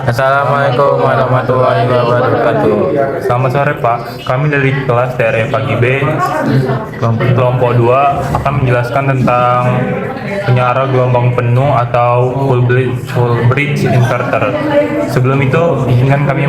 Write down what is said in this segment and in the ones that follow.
Assalamualaikum warahmatullahi wabarakatuh. Selamat sore Pak, kami dari kelas TRE Pagi B kelompok 2 akan menjelaskan tentang penyiaran gelombang penuh atau full bridge inverter. Sebelum itu, izinkan kami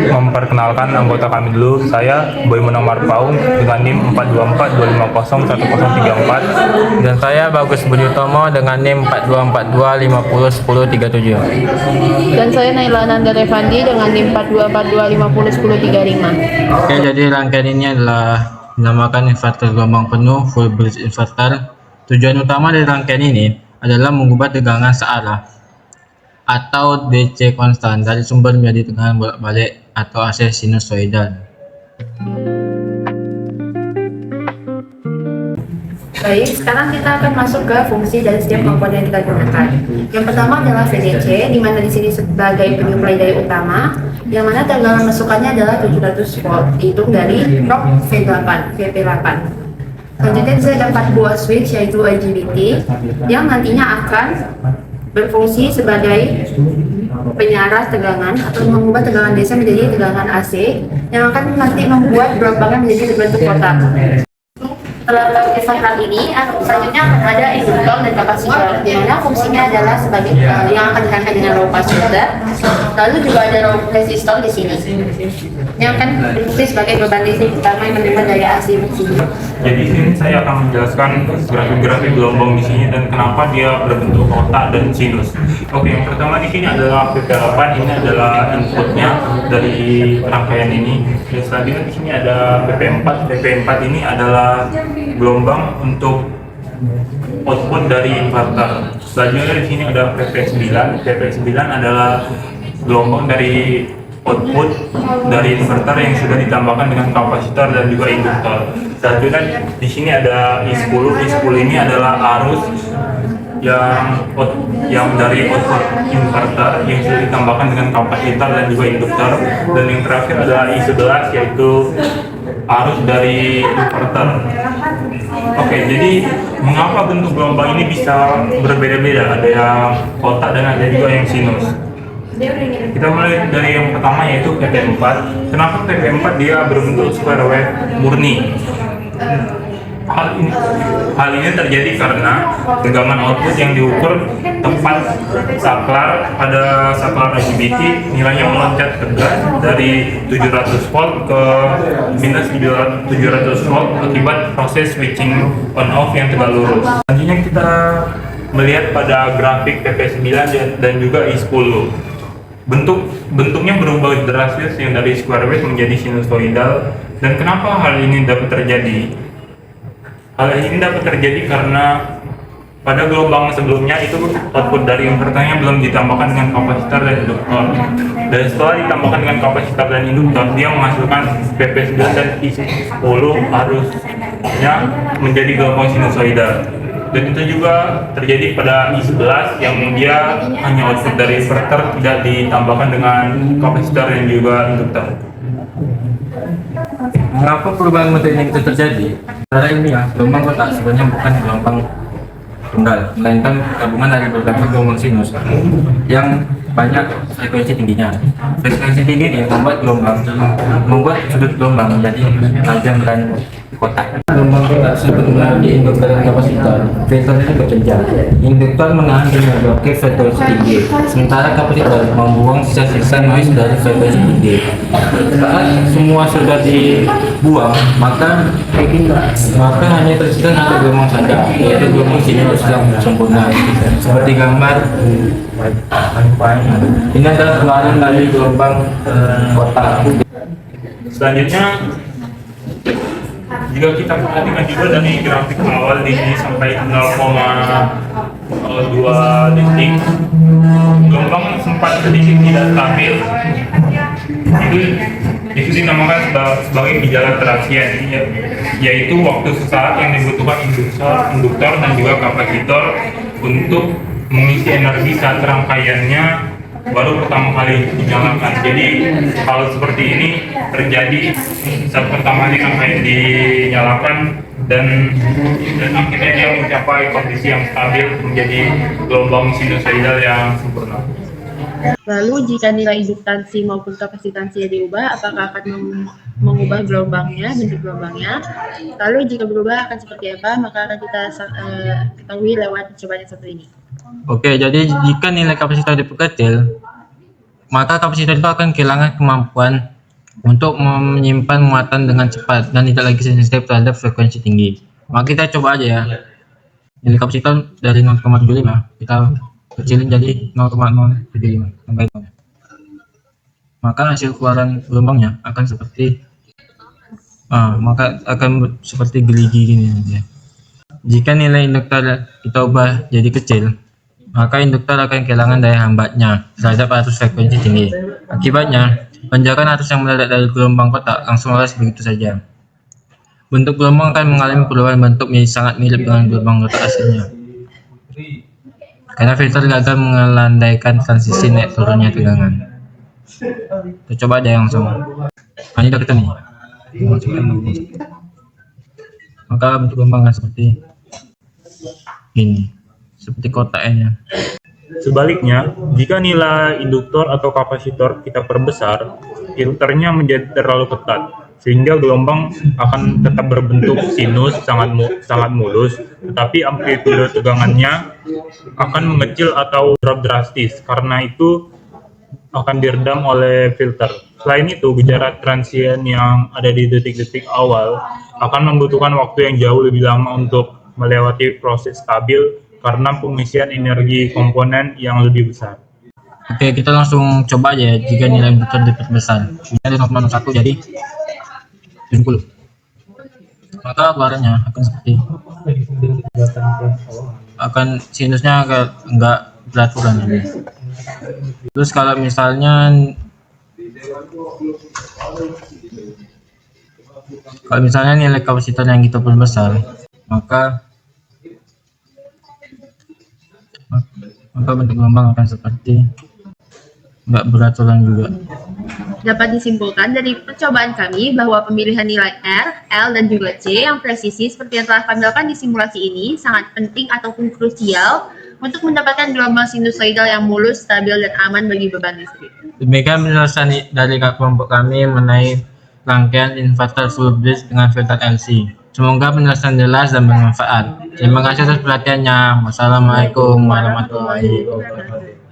memperkenalkan anggota kami dulu. Saya Boy Munamar Paung dengan NIM 424-250-1034 Dan saya Bagus Budi Utomo dengan NIM 4242501037. Dan saya Naila Ananda Revandi dengan NIM 4242501035. Oke, jadi rangkaian ini adalah dinamakan inverter gelombang penuh full bridge inverter. Tujuan utama dari rangkaian ini adalah mengubah tegangan searah atau DC konstan dari sumber menjadi tegangan bolak-balik atau AC sinusoidal. Baik, sekarang kita akan masuk ke fungsi dari setiap komponen yang kita gunakan. Yang pertama adalah VDC, di mana di sini sebagai penyuplai daya utama, yang mana tegangan masukannya adalah 700 volt, dihitung dari rok VP8. Selanjutnya di sini ada 4 buah switch, yaitu IGBT, yang nantinya akan berfungsi sebagai penyaras tegangan atau mengubah tegangan DC menjadi tegangan AC, yang akan nanti membuat gelombangnya menjadi berbentuk kotak. Setelah hal ini, selanjutnya akan ada induktor dan kapasitor, di mana fungsinya adalah sebagai yang akan dikatakan dengan low pass filter. Lalu juga ada low resistor di sini, yang akan berfungsi sebagai beban listrik utama yang menerima daya AC di sini. Jadi di sini saya akan menjelaskan grafik-grafik gelombang di sini dan kenapa dia berbentuk kotak dan sinus. Oke, yang pertama di sini adalah VP8, ini adalah inputnya dari rangkaian ini. Dan selanjutnya di sini ada VP4. VP4 ini adalah gelombang untuk output dari inverter. Selanjutnya di sini ada VP9. VP9 adalah gelombang dari output dari inverter yang sudah ditambahkan dengan kapasitor dan juga induktor. Selanjutnya di sini ada I10. I10 ini adalah arus yang dari output inverter yang sudah ditambahkan dengan kapasitor dan juga induktor. Dan yang terakhir adalah I11, yaitu arus dari inverter. Oke, jadi mengapa bentuk gelombang ini bisa berbeda-beda? Ada yang kotak dan ada juga yang sinus. Kita mulai dari yang pertama, yaitu VP4. Kenapa VP4 dia berbentuk square wave murni? Hal ini terjadi karena tegangan output yang diukur tepat pada saklar IGBT nilainya meloncat tegas dari 700 volt ke minus 700 volt akibat proses switching on off yang tegak lurus. Selanjutnya kita melihat pada grafik VP9 dan juga I10. Bentuknya berubah drastis yang dari square wave menjadi sinusoidal. Dan kenapa hal ini dapat terjadi? Hal ini dapat terjadi karena pada gelombang sebelumnya itu output dari inverternya belum ditambahkan dengan kapasitor dan induktor. Dan setelah ditambahkan dengan kapasitor dan induktor, dia menghasilkan VP9 dan I10 arusnya menjadi gelombang sinusoidal. Dan itu juga terjadi pada I11 yang dia hanya output dari inverter, tidak ditambahkan dengan kapasitor dan juga induktor. Mengapa perubahan bentuk ini bisa terjadi? Karena ini ya, gelombang kotak sebenarnya bukan gelombang tunggal, melainkan gabungan dari beberapa gelombang sinus yang banyak frekuensi tingginya. Frekuensi tinggi ini membuat sudut gelombang menjadi tajam dan kotak. Gelombang kotak sebenarnya di induktor dan kapasitor. Filter ini bekerja. Induktor menahan dan memblokir frekuensi tinggi, sementara kapasitor membuang sisa-sisa noise dari frekuensi tinggi. Saat semua sudah dibuang, maka hanya tersisa satu gelombang saja, yaitu gelombang sinus yang sempurna. Seperti gambar ini adalah keluaran dari gelombang kotak. Selanjutnya, jika kita perhatikan juga dari grafik awal di sini sampai 0,2 detik, gelombang sempat sedikit tidak stabil. Itu dinamakan sebagai gejala transien, yaitu waktu sesaat yang dibutuhkan induktor dan juga kapasitor untuk mengisi energi saat rangkaiannya baru pertama kali dinyalakan. Jadi hal seperti ini terjadi saat pertama kali rangkaian dinyalakan dan akhirnya dia mencapai kondisi yang stabil menjadi gelombang sinusoidal yang sempurna. Lalu jika nilai induktansi maupun kapasitansinya diubah, apakah akan mengubah gelombangnya, bentuk gelombangnya? Lalu jika berubah akan seperti apa? Maka akan kita ketahui lewat percobaan yang satu ini. Oke, jadi jika nilai kapasitor diperkecil, maka kapasitor itu akan kehilangan kemampuan untuk menyimpan muatan dengan cepat dan tidak lagi sensitif terhadap frekuensi tinggi. Maka kita coba aja ya. Nilai kapasitor dari 0,75 kita kecilin jadi 0,075 tambah itu. Maka hasil keluaran gelombangnya akan seperti gerigi gini ya. Jika nilai induktor kita ubah jadi kecil, maka induktor akan kehilangan daya hambatnya terhadap arus frekuensi tinggi. Akibatnya, lonjakan arus yang mendadak dari gelombang kotak langsung lolos begitu saja. Bentuk gelombang akan mengalami perubahan bentuk menjadi sangat mirip dengan gelombang kotak aslinya. Karena filter gagal melandaikan transisi naik turunnya tegangan. Kita coba ada yang sama. Ini udah ketemu. Maka bentuk gelombang seperti ini, seperti kotaknya. Sebaliknya, jika nilai induktor atau kapasitor kita perbesar, filternya menjadi terlalu ketat, sehingga gelombang akan tetap berbentuk sinus sangat mulus, tetapi amplitude tegangannya akan mengecil atau drop drastis. Karena itu akan diredam oleh filter. Selain itu, gejala transient yang ada di detik-detik awal akan membutuhkan waktu yang jauh lebih lama untuk melewati proses stabil karena pengisian energi komponen yang lebih besar. Oke, kita langsung coba aja ya, jika nilai induktor diperbesar. Ini 0,01 jadi 70. Maka keluarannya akan seperti sinusnya enggak beraturan ini. Terus kalau misalnya nilai kapasitor yang kita perbesar, maka bentuk gelombang akan seperti enggak beraturan juga. Dapat disimpulkan dari percobaan kami bahwa pemilihan nilai R, L, dan juga C yang presisi seperti yang telah kami lakukan di simulasi ini sangat penting ataupun krusial untuk mendapatkan gelombang sinusoidal yang mulus, stabil, dan aman bagi beban listrik. Demikian penjelasan dari kelompok kami mengenai rangkaian inverter full bridge dengan filter LC. Semoga penjelasan jelas dan bermanfaat. Terima kasih atas perhatiannya. Wassalamualaikum warahmatullahi wabarakatuh.